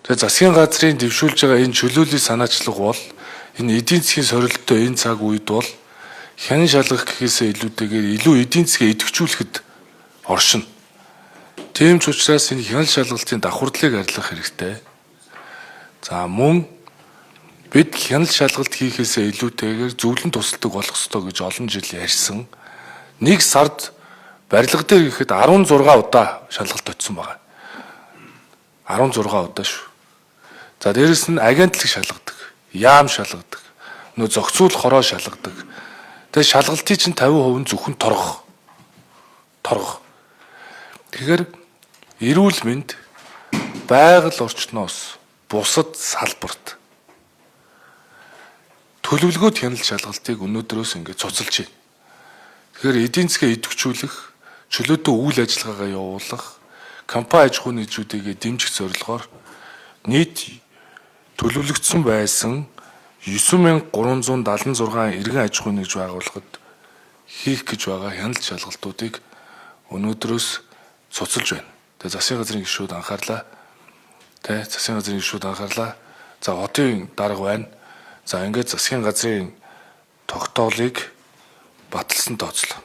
Тэгээ засгийн газрын дэвшүүлж байгаа энэ чөлөөлийн санаачлага бол энэ эдийн засгийн сорилттой энэ цаг үед бол хянан шалгах гэхээсээ илүүтэйгээр илүү эдийн засгээ идэвхжүүлэхэд оршино. Тийм ч учраас энэ хяналт шалгалтын давхардлыг арилгах хэрэгтэй. За мөн бид хяналт шалгалт хийхээсээ илүүтэйгээр зөвлөн тусалдаг болох ёстой гэж олон жил ярьсан. Нэг сард барилга дээр ихэд 16 удаа шалгалт очсон байна. 16 удаа шүү. За дээрэс нь агентлаг шалгадаг, яам шалгадаг, нөө зохицуул хороо шалгадаг. Тэгээ шалгалтын чинь 50% зөвхөн торгох. Тэгэхээр эрүүл мэнд байгаль орчноос бусад салбарт төлөвлөгөөт хяналт шалгалтыг өнөөдрөөс ингээд цуцалж байна. Тэгэхээр эдийн засгээ идэвхжүүлэх, чөлөөтэй үйл ажиллагаагаа явуулах, компани аж ахуйн нэгжүүдийг дэмжих зорилгоор нийт төлөвлөгдсөн байсан 9376 иргэн аж ахуйн нэгж байгууллагад хийх гэж байгаа хяналт шалгалтуудыг өнөөдрөөс цуцалж байна. Тэгээ засгийн газрын гишүүд анхаарлаа. За хотын дарга байна. За ингээд засгийн газрын тогтоолыг баталсан тооцлоо.